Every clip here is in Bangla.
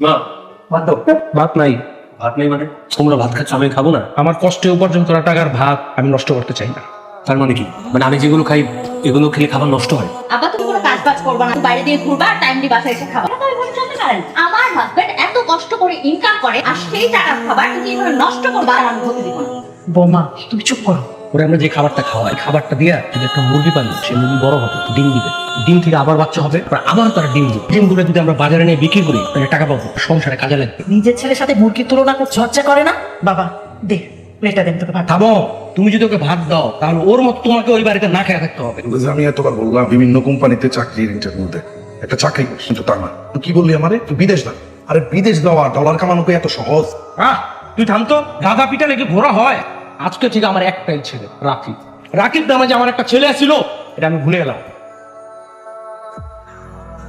মা ভাত দাও। ভাত নাই। ভাত নেই মানে? তোমরা ভাত খাচ্ছ, আমি খাবো না? আমার কষ্টে উপার্জন করা টাকার ভাত আমি নষ্ট করতে চাই না। তার মানে কি? মানে আমি যেগুলো খাই এগুলো খেলে খাবার নষ্ট হয়? আবার তুমি কোনো কাজ বাজ করবা না, বাইরে দিয়ে ঘুরবা আর টাইম দিয়ে বাসায় এসে খাবা। এটা তো এভাবে চলতে পারে না। আমার হাজবেন্ড এত কষ্ট করে ইনকাম করে আর সেই টাকার খাবার তুমি এভাবে নষ্ট করবা আর আমি হতে দিব না। বৌমা তুমি চুপ করো। ওরা আমরা যে খাবারটা খাওয়াই, খাবারটা দিয়া যদি একটা মুরগি পালি, সেই মুরগি বড় হবে, ডিম দিবে, ডিম থেকে আবার বাচ্চা হবে, আবার তারা ডিম দিবে। ডিমগুলো যদি আমরা বাজারে নিয়ে বিক্রি করি তাহলে টাকা পাবো, সংসারে কাজে লাগবে। নিজের ছেলের সাথে মুরগির তুলনা করতে লজ্জা করে না? বাবা দে প্লেটটা দেন তোকে ভাত। খাবো, তুমি যদি ওকে ভাত দাও তাহলে ওর মতো তোমাকে ওই বাড়িতে না খেয়ে থাকতে হবে। আমি এতবার বললাম বিভিন্ন কোম্পানিতে চাকরির ইন্টারভিউতে একটা চাকরি করছি, কিন্তু তা না। তুই কি বললি আমারে? তুই বিদেশ না? আরে বিদেশ যাওয়া ডলার কামানো কি এত সহজ? তুই থামতো, গাধা পিটা লেগে ঘোরা হয়। আজকে ঠিক আমার একটাই ছেলে, রাকিব। রাকিব নামে যে আমার একটা ছেলে ছিল এটা আমি ভুলে গেলাম।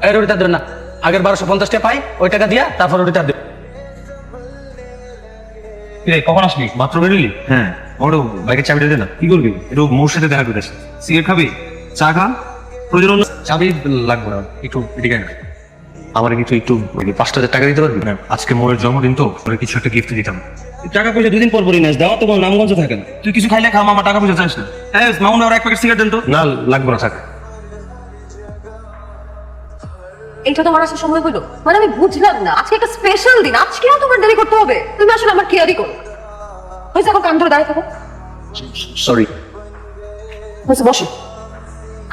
এই রুটিটা দেন না, আগের 1250 টাকা পাই, ওই টাকা দিয়া তারপর রুটিটা দে। কখন আসলি? মাত্র বেরোলি? হ্যাঁ, ওর বাইকের চাবিটা দে না। কি করবি? একটু মোর সাথে দেখা করে আসি। সিগারেট খাবি? চা খা? প্রয়োজন চাবি লাগবে না, একটু এদিকে আয় না। আমার কিছু একটু 5,000 টাকা দিতে পারবি না? আজকে মোরের জন্মদিন তো, ওর কিছু একটা গিফট দিতাম। টাকা পয়সা দুদিন পর পরই নাচ দাও, তোমার নামগঞ্জ থাকে না। তুই কিছু খাইলে খা, আমার টাকা পয়সা চাইস না। হ্যাঁ মামুন, আর এক প্যাকেট সিগারেট দেন তো। না লাগবে না, থাক। এটা তোমার আসার সময় হলো? মানে আমি বুঝলাম না, আজকে একটা স্পেশাল দিন, আজকেও তোমার দেরি করতে হবে? তুমি আসলে আমার কেয়ারই করো। হয়েছে, এখন কান ধরে দাঁড়িয়ে থাকো। সরি। হয়েছে, বসো।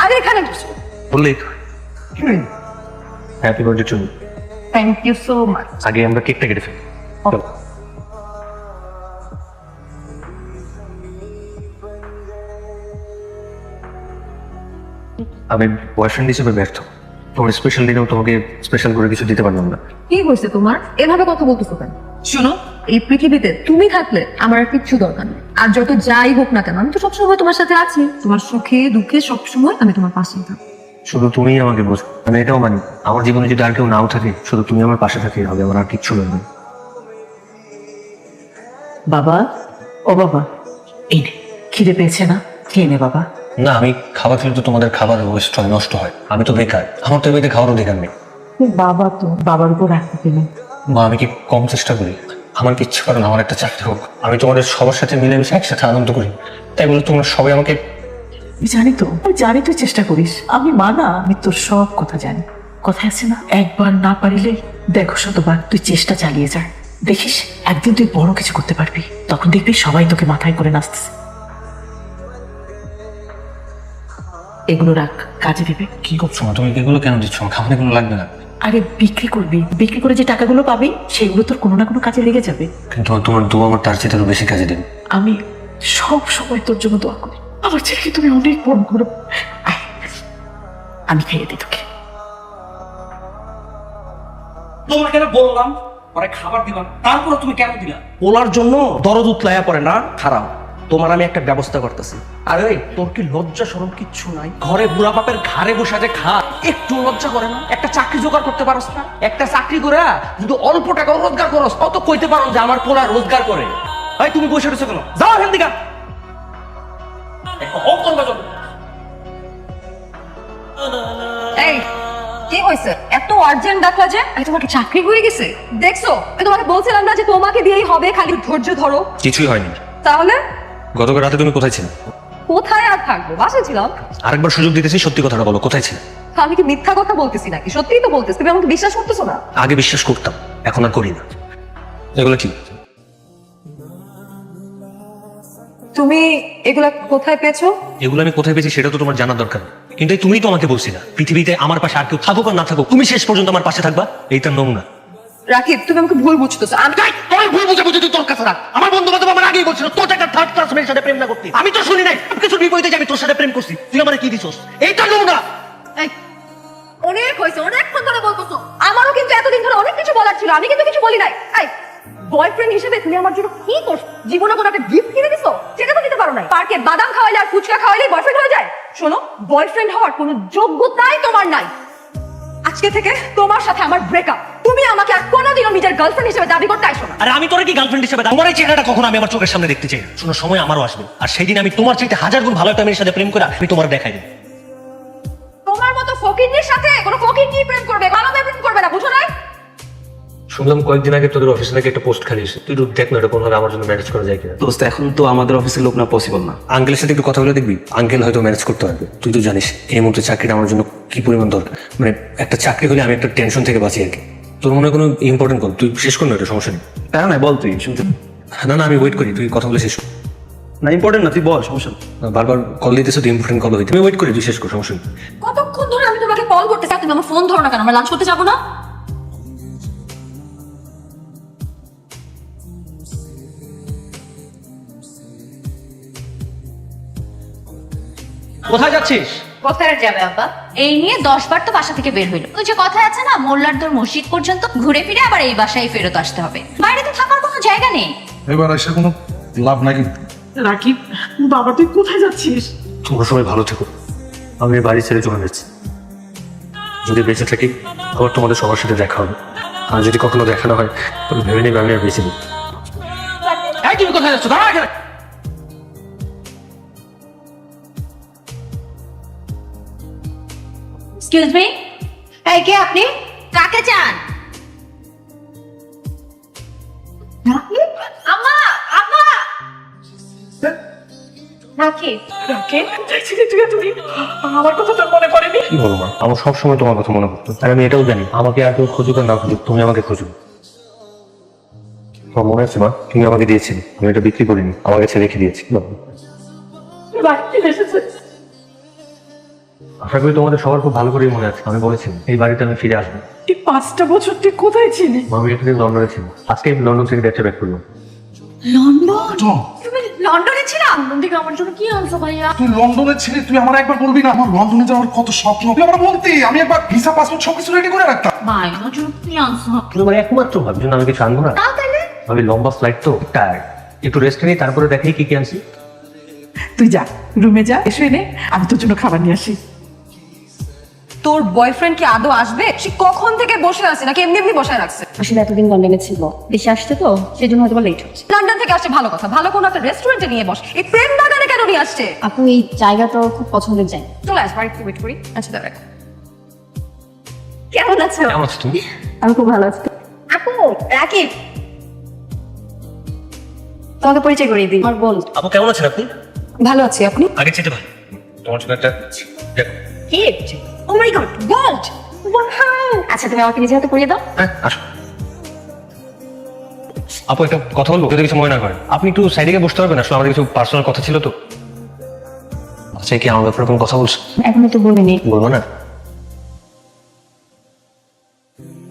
আরে এখানে বসো। বললি happy birthday to me. Thank you so much. আগে আমরা কেকটা কেটে ফেলি। চল। আমি বয়ফ্রেন্ড হিসেবে ব্যর্থ। তোমার স্পেশাল দিনেও তোমাকে স্পেশাল করে কিছু দিতে পারলাম না। কি হয়েছে তোমার? এভাবে কথা বলতেছো কেন? শোনো, এই পৃথিবীতে তুমি থাকলে আমার আর কিচ্ছু দরকার নেই। আর যত যাই হোক না কেন, আমি তো সবসময় তোমার সাথে আছি। তোমার সুখে দুঃখে সবসময় আমি তোমার পাশেই থাকবো। শুধু তুমিই আমাকে বোঝো, আমি এটাও মানি আমার জীবনে যদি আর কেউ নাও থাকে, শুধু তুমি আমার পাশে থাকলেই হবে, আমার আর কিচ্ছু লাগবে না। বাবা, ও বাবা, এই নে, খিদে পেয়েছে না? খেয়ে নে বাবা। না, আমি খাবার খেলে তো তোমাদের খাবার ওয়েস্ট হয়, নষ্ট হয়। আমি তো বেকার, আমার তো এমনিতে খাওয়ার অধিকার নেই। বাবা তো বাবার উপর রাখতে পেলেন। মা, আমি কি কম চেষ্টা করি? আমার কিচ্ছু কারণ আমার একটা চাকরি হোক, আমি তোমাদের সবার সাথে মিলেমিশে একসাথে আনন্দ করি। তাই বলে তোমরা সবাই আমাকে... আমি জানি তুই চেষ্টা করিস। আমি মা না, আমি তোর সব কথা জানি। কথা আছে না, একবার না পারিলে দেখো শতবার। তুই চেষ্টা চালিয়ে যা, দেখিস একদিন তুই বড় কিছু করতে পারবি। তখন দেখবি সবাই তোকে মাথায় করে নাচতেছে। এগুলো রাখ, কাজে দিবে। কি করছো মা? তুমি এগুলো কেন দিচ্ছ? আমার খাবার এগুলো লাগবে না। আরে বিক্রি করবি, বিক্রি করে যে টাকাগুলো পাবি সেগুলো তোর কোনো না কোনো কাজে লেগে যাবে। কিন্তু তোমার দোয়া আমার তার চেয়ে আরো বেশি কাজে দেবে। আমি সব সময় তোর জন্য দোয়া করি। আমার ছেলেকে তুমি অনেক বড় করো। আয়, আমি খাইয়ে দিই তোকে। তোমাকে কেন বললাম পরে খাবার দিবা, তারপরে তুমি কেন দিলা? বলার জন্য দরদ উতলায়া পড়ে না? খারাপ। তোমার আমি একটা ব্যবস্থা করতেছি। আরে তোর কি লজ্জা শরম কিচ্ছু নাই? ঘরে বুড়া বাপের ঘাড়ে বসে যে খা, একটু লজ্জা করে না? একটা চাকরি জোগাড় করতে পারস না? একটা চাকরি করে যদি অল্প টাকা রোজগার করস, অত কইতে পারো যে আমার পোলা রোজগার করে। ভাই তুমি বসে রয়েছো কেন? যাও এখান থেকে। এই কি হয়েছে? এত আর্জেন্ট ডাকলা যে? আমি তোমাকে চাকরি হয়ে গেছে দেখছো? আমি তোমাকে বলছিলাম না যে তোমাকে দিয়েই হবে, খালি ধৈর্য ধরো। কিছুই হয়নি। তাহলে গতকাল রাতে তুমি কোথায় ছিলে? কোথায় আর থাকবো? বাসায় ছিলাম। আরেকবার সুযোগ দিতেছি, সত্যি কথাটা বলো, কোথায় ছিলে? আমি কি মিথ্যা কথা বলতেছি নাকি? সত্যিই তো বলতেছি, তুমি আমাকে বিশ্বাস করতেছো না? আগে বিশ্বাস করতাম, এখন আর করি না। এগুলো কি? তুমি এগুলা কোথায় পেয়েছো? এগুলো আমি কোথায় পেয়েছি সেটা তো তোমার জানার দরকার নেই। কিন্তু এই তুমিই তো আমাকে বলছিলা পৃথিবীতে আমার পাশে আর কেউ থাকুক আর না থাকুক, তুমি শেষ পর্যন্ত আমার পাশে থাকবা। এইটার নমুনা। রাকিব, তুমি আমাকে ভুল বুঝতেছো। আমি ভুল বুঝে বুঝে তুই তোর কাছে রাখ। আমার বন্ধু বান্ধব আমার আগেই বলছিল তোর একটা থার্ড ক্লাস মেয়ের সাথে প্রেম না করতে। আমি তো শুনি নাই কিছু বিপরীতে যে আমি তোর সাথে প্রেম করছি। তুই আমার কি দিছস? এইটা নমুনা। এই, অনেক হয়েছে, অনেকক্ষণ ধরে বলতেছো। আমারও কিন্তু এতদিন ধরে অনেক কিছু বলার ছিল, আমি কিন্তু কিছু বলি নাই। এই বয়ফ্রেন্ড হিসেবে তুমি আমার জন্য কি করছো? জীবনে কোনো একটা গিফট কিনে দিছো? সেটা তো দিতে পারো না। পার্কে বাদাম খাওয়াইলে আর ফুচকা খাওয়াইলে বয়ফ্রেন্ড হয়ে যায়? শোনো, বয়ফ্রেন্ড হওয়ার কোনো যোগ্যতাই তোমার নাই। আজকে থেকে তোমার সাথে আমার ব্রেকআপ। তুমি আমাকে আর কোনোদিনও নিজের গার্লফ্রেন্ড হিসেবে দাবি করতে আসো না। আরে আমি তোর কি গার্লফ্রেন্ড হিসেবে তোমার এই চেহারাটা কখনো আমি আমার চোখের সামনে দেখতে চাই না। শোনো, সময় আমারও আসবে, আর সেই দিন আমি তোমার চাইতে 1000 গুণ ভালো একটা মেয়ের সাথে প্রেম করে আমি তোমার দেখাই দেব। তোমার মতো ফকিন্নির সাথে কোনো ফকিন্নি প্রেম করবে, ভালো মেয়ে প্রেম করবে না, বুঝো না? শুনলাম কয়েকদিন আগে তোদের অফিসে নাকি একটা পোস্ট খালি এসে, তুই একটু দেখ না এটা কোনোভাবে আমার জন্য ম্যানেজ করা যায় কিনা। দোস্ত এখন তো আমাদের অফিসের লোক না, পসিবল না। আঙ্কেলের সাথে একটু কথা বলে দেখবি, আঙ্কেল হয়তো ম্যানেজ করতে পারবে। তুই তো জানিস এই মুহূর্তে চাকরিটা আমার জন্য কি পরিমাণ দরকার, মানে একটা চাকরি হলে আমি একটা টেনশন থেকে বাঁচি আর কি। তোর মনে হয় কোনো ইম্পর্টেন্ট কল, তুই শেষ কর না, এটা সমস্যা নেই। তাই না, বল তুই শুনতে। না না আমি ওয়েট করি, তুই কথা বলে শেষ কর। না ইম্পর্টেন্ট না, তুই বল, সমস্যা নেই। বারবার কল দিতেছে, তুই ইম্পর্টেন্ট কল হইতে, আমি ওয়েট করি, তুই শেষ কর, সমস্যা নেই। কতক্ষণ ধরে আমি তোমাকে কল করতে চাই, তুমি আমার ফোন ধরো না কেন? আমরা লাঞ্চ করতে যাবো না? কোথায় যাচ্ছিস? কোথায় আর যাবে আব্বা? এই নিয়ে 10 বার তো বাসা থেকে বের হইলো। ওই যে কথা আছে না, মোল্লার দর মসজিদ পর্যন্ত ঘুরে ফিরে আবার এই বাসায় ফেরত আসতে হবে। বাইরে তো থাকার কোনো জায়গা নেই। এবার এসে কোনো লাভ নাই কিন্তু। রাকিব, বাবা তুই কোথায় যাচ্ছিস? তোমরা সবাই ভালো থেকো, আমি এই বাড়ি ছেড়ে চলে যাচ্ছি। যদি বেঁচে থাকি আবার তোমাদের সবার সাথে দেখা হবে, আর যদি কখনো দেখা না হয় তবে ভেবে নেবে আমি আর বেঁচে নেই। এই তুমি কোথায় যাচ্ছ? দাঁড়া এখানে। এক্সকিউজ মি, এই কে আপনি? কাকে চান? আম্মা, আম্মা। রাকিব, রাকিব, কোথায় ছিলে তুই এতদিন? আমার কথা তোর মনে পড়েনি? কি বলবো মা, আমার সবসময় তোমার কথা মনে পড়তো, আর আমি এটাও জানি আমাকে আর কেউ খুঁজুক আর না খুঁজুক, তুমি আমাকে খুঁজো। তোমার মনে আছে মা, তুমি আমাকে দিয়েছিলে, আমি এটা বিক্রি করিনি, আমার কাছে রেখে দিয়েছি। রাকিব এসেছে। আশা করি তোমাদের সবার খুব ভালো করেই মনে আছে, আমি বলেছি এই বাড়িতে আমি ফিরে আসবো। এই 5টা বছর তুই কোথায় ছিলি? আমি এখানে লন্ডনে ছিল, আজকে লন্ডন থেকে দেখতে ব্যাক করলাম। লন্ডন? তুমি লন্ডনে ছিলা? লন্ডন থেকে আমার জন্য কি আনছো ভাইয়া? তুই লন্ডনে ছিলি, তুই আমার একবার বলবি না? আমার লন্ডনে যাওয়ার কত স্বপ্ন, তুই আমার বলতি, আমি একবার ভিসা পাসপোর্ট সবকিছু রেডি করে রাখতাম। ভাই, আমার জন্য কি আনছো? তুমি আমার একমাত্র ভাবি জন্য আমি কিছু আনবো না? তাও তাইলে? আমি লম্বা ফ্লাইট তো, টায়ার্ড, একটু রেস্ট নিই, তারপরে দেখি কি কি আনছি। তুই যা রুমে যা, এসে এনে আমি তোর জন্য খাবার নিয়ে আসি। তোর বয়ফ্রেন্ড কি আদৌ আসবে? সে কখন থেকে বসে আছে, নাকি এমনি এমনি বসে রাখছে? আসলে এতদিন লন্ডনে ছিল, দেশে আসছে তো সেজন্য হয়তো লেট হচ্ছে। লন্ডন থেকে আসছে ভালো কথা, ভালো কোনো একটা রেস্টুরেন্টে নিয়ে বস। এই প্রেম বাগানে কেন নিয়ে আসছে? আপু এই জায়গাটা ওর খুব পছন্দের জায়গা। চলে আস, বাড়িতে ওয়েট করি। আচ্ছা দাঁড়া, কেমন আছো? কেমন আছো তুমি? আমি খুব ভালো আছি। আপু, রাকিব, তোমাকে পরিচয় করিয়ে দিই, আমার বোন। আপু কেমন আছেন আপনি? ভালো আছি, আপনি? আগে চেতে ভাই, তোমার জন্য একটা দেখো। গিফট? ও মাই গড, গোল্ড! আচ্ছা তুমি আমাকে নিজে হাতে পরিয়ে দাও। হ্যাঁ আসো। আপু একটা কথা বলবো, যদি কিছু মনে না করেন, আপনি একটু সাইডে গিয়ে বসতে পারবেন? আসলে আমাদের কিছু পার্সোনাল কথা ছিল তো। আচ্ছা কি আমার ব্যাপারে কোনো কথা বলছো? এখন তো বলিনি। বলবো না?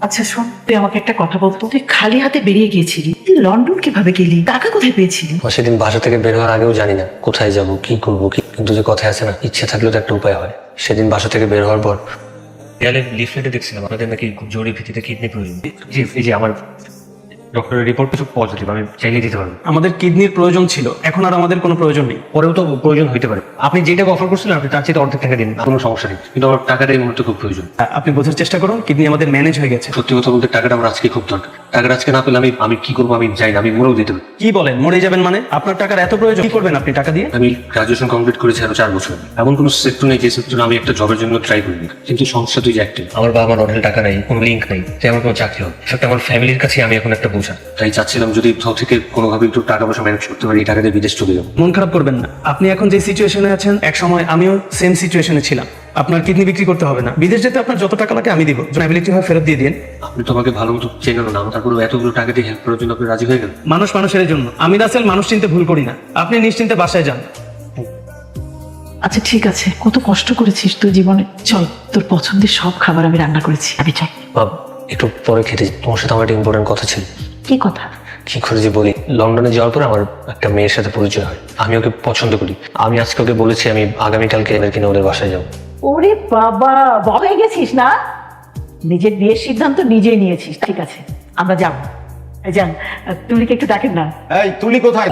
আচ্ছা শোন, তুই আমাকে একটা কথা বলতো, তুই খালি হাতে বেরিয়ে গিয়েছিলি, তুই লন্ডন কিভাবে গেলি? টাকা কোথায় পেয়েছিলি? সেদিন বাসা থেকে বের হওয়ার আগেও জানি না কোথায় যাব, কি করবো, কিন্তু যে কথা আছে না, ইচ্ছে থাকলেও তো একটা উপায় হয়। সেদিন বাসা থেকে বের হওয়ার পর দেয়ালে লিফলেটে দেখছিলাম আপনাদের নাকি খুব জরুরি ভিত্তিতে কিডনি প্রয়োজন। জি এই যে আমার ডক্টরের রিপোর্ট কিছু পজিটিভ, আমি চাইলে দিতে পারবো। আমাদের কিডনির প্রয়োজন ছিল, এখন আর আমাদের কোনো প্রয়োজন নেই। পরেও তো প্রয়োজন হইতে পারে, আপনি যেটাকে অফার করছিলেন আপনি তার চেয়ে অর্ধেক টাকা দিন, কোনো সমস্যা নেই, কিন্তু আমার টাকাটা এই মুহূর্তে খুব প্রয়োজন। আপনি বোঝার চেষ্টা করুন, কিডনি আমাদের ম্যানেজ হয়ে গেছে। সত্যি কথা বলতে টাকাটা আমার আজকে খুব দরকার, টাকাটা আজকে না পেলে আমি কি করবো আমি জানি না, আমি মরেও দিতে পারি। কি বলেন, মরে যাবেন মানে? আপনার টাকার এত প্রয়োজন, কি করবেন আপনি টাকা দিয়ে? আমি গ্রাজুয়েশন কমপ্লিট করেছি আরো 4 বছর। এমন কোনো সেক্টর নেই যে সেক্টরে আমি একটা জবের জন্য ট্রাই করিনি, কিন্তু সমস্যা তুই যে একটা, আমার বাবা আমার অঢেল টাকা নেই, কোনো লিঙ্ক নেই, তাই আমার কোনো চাকরি হবে। সত্যি আমার ফ্যামিলির কাছে আমি এখন একটা বোঝা, তাই চাচ্ছিলাম যদি কোথাও থেকে কোনোভাবে একটু টাকা পয়সা ম্যানেজ করতে পারি, এই টাকা দিয়ে বিদেশ চলে যাবো। মন খারাপ করবেন না, আপনি এখন যে সিচুয়েশনে আছেন, এক সময় আমিও সেম সিচুয়েশনে ছিলাম। আপনার কিডনি বিক্রি করতে হবে না, বিদেশ যেতে আপনার যত টাকা লাগে আমি দিব, অ্যাবিলিটি হয় ফেরত দিয়ে দিন। আপনি তো আমাকে ভালো মতো চেনেন না, তারপরে এতগুলো টাকা দিয়ে হেল্প করার জন্য আপনি রাজি হয়ে গেলেন। মানুষ মানুষের জন্য, আমি রাসেল মানুষ চিনতে ভুল করি না। আপনি নিশ্চিন্তে বাসায় যান। আচ্ছা ঠিক আছে, কত কষ্ট করেছিস তুই জীবনে। চল, তোর পছন্দের সব খাবার আমি রান্না করেছি, আমি চাই। বাব একটু পরে খেতে যাই। তোমার সাথে আমার একটা ইম্পর্টেন্ট কথা ছিল। কি কথা? কি করে যে বলি, লন্ডনে যাওয়ার পর আমার একটা মেয়ের সাথে পরিচয় হয়, আমি ওকে পছন্দ করি। আমি আজকে ওকে বলেছি আমি আগামীকালকে এদের কিনে ওদের বাসায় যাবো। ওরে বাবা, বড় হয়ে গেছিস না? নিজের বিয়ের সিদ্ধান্ত নিজেই নিয়েছিস, ঠিক আছে আমরা যাবো। যান, তুলিকে একটু ডাকেন না। এই তুলি কোথায়?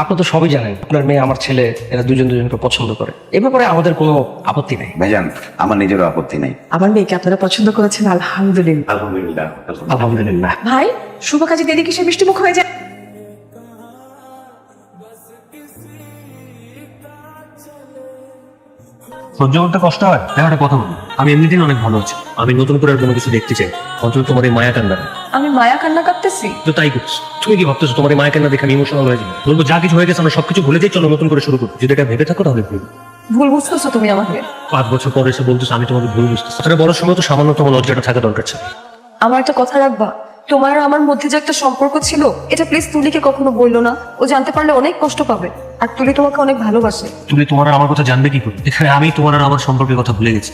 আপনি তো সবই জানেন, আপনার মেয়ে আমার ছেলে এরা দুজন দুজনকে পছন্দ করে, এ ব্যাপারে আমাদের কোনো আপত্তি নেই। ভাইজান আমার নিজেরও আপত্তি নেই। আমার মেয়েকে আপনারা পছন্দ করেছেন, আলহামদুলিল্লাহ। আলহামদুলিল্লাহ। আলহামদুলিল্লাহ। ভাই, শুভ কাজে দেরি কিসে মিষ্টি মুখ হয়ে যায়? সহ্য করতে কষ্ট হয়, একটা কথা বলি, আমি এমনিতেই অনেক ভালো আছি, আমি নতুন করে আর কোনো কিছু দেখতে চাই, অন্তত তোমার এই মায়া কান্ডা। আমি মায়া কান্না কাঁদতেছি? তো তাই করছো। তুমি কি ভাবতেছো তোমার এই মায়ের কেন দেখে আমি ইমোশনাল হয়ে যাবো? বলবো যা কিছু হয়ে গেছে আমরা সবকিছু ভুলে যাই, চলো নতুন করে শুরু করবো। যদি এটা ভেবে থাকো তাহলে ভুলবো। ভুল বুঝতেছো তুমি আমাকে? 5 বছর পরে এসে বলতেছো আমি তোমাকে ভুল বুঝতেছি। আসলে বড় সময় তো সামান্যতম লজ্জাটা থাকা দরকার ছিল। আমার একটা কথা রাখবা, তোমার আর আমার মধ্যে যে একটা সম্পর্ক ছিল এটা প্লিজ তুলিকে কখনো বললো না। ও জানতে পারলে অনেক কষ্ট পাবে। আর তুলি তোমাকে অনেক ভালোবাসে। তুমি তোমার আর আমার কথা জানবে কি করে? এখানে আমি তোমার আর আমার সম্পর্কের কথা ভুলে গেছি।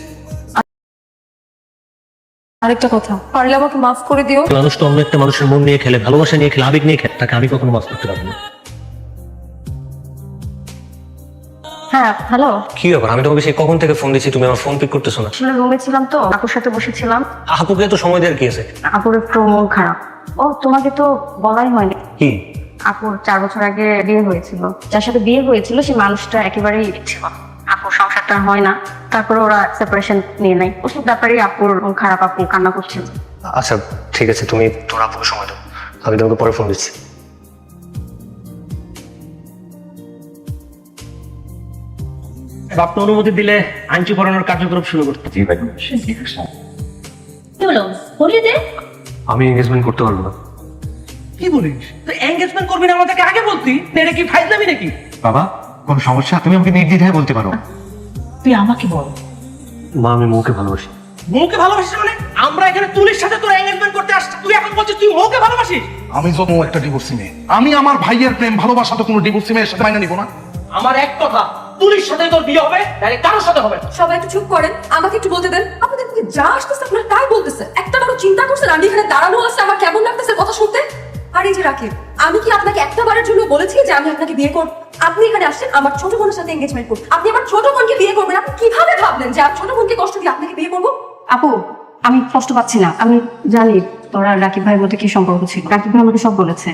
আরেকটা কথা, পারলে আমাকে মাফ করে দিও। মানুষ তো অন্য একটা মানুষের মন নিয়ে খেলে, ভালোবাসা নিয়ে খেলে, আবেগ নিয়ে খেলে, তাকে আমি কখনো মাফ করতে পারবো না। হ্যাঁ হ্যালো, কি ব্যাপার? আমি তোমাকে সেই কখন থেকে ফোন দিচ্ছি, তুমি আমার ফোন পিক করতেছো না। আসলে রুমে ছিলাম তো, আপুর সাথে বসেছিলাম। আপুকে তো সময় দেওয়ার কি আছে? আপুর একটু মন খারাপ। ও তোমাকে তো বলাই হয়নি, কি? আপুর 4 বছর আগে বিয়ে হয়েছিল। যার সাথে বিয়ে হয়েছিল সেই মানুষটা একেবারেই ছিল। আপুর সংসারটা হয় না, তারপরে ওরা সেপারেশন নিয়ে নেয়। ওসব ব্যাপারে আপুর মন খারাপ, আপু কান্না করছিল। আচ্ছা ঠিক আছে, তুমি তোমার আপুকে সময় দাও, আমি তোমাকে পরে ফোন দিচ্ছি। আপনি অনুমতি দিলে আইনটি পড়ানোর কার্যক্রম শুরু করতে। জি ভাই। কি হলো বলিয়ে দে। আমি এঙ্গেজমেন্ট করতে পারবো না। কি বলিস? তো এঙ্গেজমেন্ট করবি না আমাদেরকে আগে বলতি? এটা কি ফাইজলামি নাকি? বাবা কোন সমস্যা? তুমি আমাকে নির্দ্বিধায় বলতে পারো। তুই আমাকে বল। মা আমি মৌকে ভালোবাসি। মৌকে ভালোবাসিস মানে? আমরা এখানে তুলির সাথে তোর এঙ্গেজমেন্ট করতে আসছি, তুই এখন বলছিস তুই মৌকে ভালোবাসিস? আমি যখন একটা ডিভোর্সি মেয়ে, আমি আমার ভাইয়ের প্রেম ভালোবাসা তো কোনো ডিভোর্সি মেয়ের সাথে মাইনা নিব না। আমার এক কথা, তুলির সাথে তোর বিয়ে হবে, তাহলে কারোর সাথে হবে না। সবাই একটু চুপ করেন, আমাকে একটু বলতে দেন। আপনাদের মুখে যা আসতেছে আপনারা তাই বলতেছে। একটা বারো চিন্তা করছেন আমি এখানে দাঁড়ানো আছে আমার কেমন লাগতেছে কথা শুনতে? আর এই যে রাকিব, আমি কি আপনাকে একটা বারের জন্য বলেছি যে আমি আপনাকে বিয়ে করব? আপনি এখানে আসছেন আমার ছোট বোনের সাথে এঙ্গেজমেন্ট করতে। আপনি আমার ছোট বোনকে বিয়ে করবেন? আপনি কিভাবে ভাবলেন যে আমি ছোট বোনকে কষ্ট দিয়ে আপনাকে বিয়ে করবো? আপু আমি কষ্ট পাচ্ছি না, আমি জানি তোরা রাকিব ভাইয়ের মধ্যে কি সম্পর্ক ছিল। রাকিব ভাই আমাকে সব বলেছে।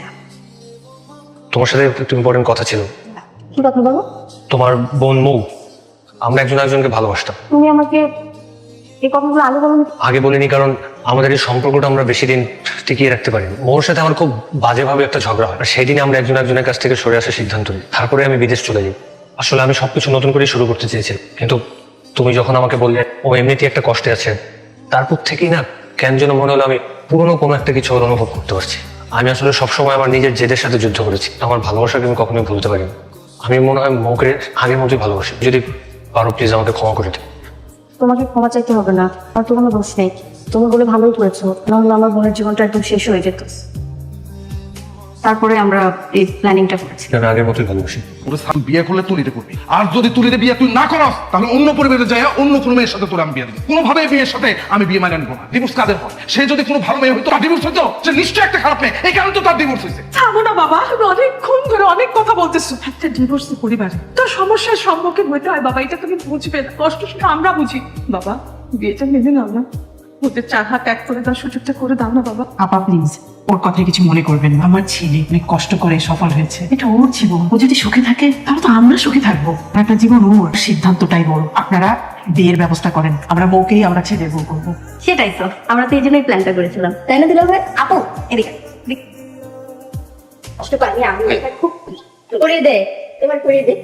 তোমার সাথে একটু ইম্পর্টেন্ট কথা ছিল। কি কথা বলো? তোমার বোন মৌ, আমরা একজন একজনকে ভালোবাসতাম। তুমি আমাকে এই কথাগুলো আগে বলো। আগে বলিনি কারণ আমাদের এই সম্পর্কটা আমরা বেশি দিন টিকিয়ে রাখতে পারিনি। মৌর সাথে আমার খুব বাজেভাবে একটা ঝগড়া হয়, আর সেই দিনে আমরা একজন একজনের কাছ থেকে সরে আসার সিদ্ধান্ত নিই। তারপরে আমি বিদেশ চলে যাই। আসলে আমি সবকিছু নতুন করে শুরু করতে চেয়েছিলাম, কিন্তু তুমি যখন আমাকে বললে ও এমনিতেই একটা কষ্টে আছে, তারপর থেকেই না কেন যেন মনে হলো আমি পুরনো কোনো একটা কিছু ওর অনুভব করতে পারছি। আমি আসলে সবসময় আমার নিজের জেদের সাথে যুদ্ধ করেছি। আমার ভালোবাসাকে আমি কখনোই ভুলতে পারিনি। আমি মনে হয় মৌকে আগের মতোই ভালোবাসি। যদি পারো প্লিজ আমাকে ক্ষমা করে দিও। তোমাকে ক্ষমা চাইতে হবে না, আর তো কোনো দোষ নেই। তুমি বলে ভালোই করেছো, নাহলে আমার বোনের জীবনটা একদম শেষ হয়ে যেত। তারপরে আমরা এই প্ল্যানিংটা করেছি। আমি আগের মতোই ভালোবাসি। ওরে সাল বিয়ে করলে তুলিতে করবি, আর যদি তুলিতে বিয়ে তুই না করস তাহলে অন্য পরিবারে যায় অন্য কোনো মেয়ের সাথে তোর আমি বিয়ে দিবি। কোনোভাবে বিয়ের সাথে আমি বিয়ে মানে নিব না। ডিভোর্স কাদের হয়? সে যদি কোনো ভালো মেয়ে হইতো তার ডিভোর্স হইতো? সে নিশ্চয়ই একটা খারাপ মেয়ে, এই কারণে তো তার ডিভোর্স হয়েছে। থামো না বাবা, তুমি অনেকক্ষণ ধরে অনেক কথা বলতেছো। একটা ডিভোর্সি পরিবারে তোর সমস্যার সম্মুখীন হতে হয় বাবা, এটা তুমি বুঝবে না। কষ্ট শুনে আমরা বুঝি বাবা, বিয়েটা মেনে নাও না। ওদের 4 হাত এক করে দেওয়ার সুযোগটা করে দাও না বাবা। আপা প্লিজ ওর কথায় কিছু মনে করবেন না। আমার ছেলে অনেক কষ্ট করে সফল হয়েছে, এটা ওর জীবন। ও যদি সুখে থাকে তাহলে তো আমরা সুখে থাকবো। একটা জীবন ওর, সিদ্ধান্তটাই বড়। আপনারা বিয়ের ব্যবস্থা করেন, আমরা বউকেই আমরা ছেলে বউ করবো। সেটাই তো, আমরা তো এই জন্যই প্ল্যানটা করেছিলাম, তাই না দিলাম ভাই? আপু এদিকে কষ্ট পাইনি আমি, এটা খুব করিয়ে দে, এবার করিয়ে দে।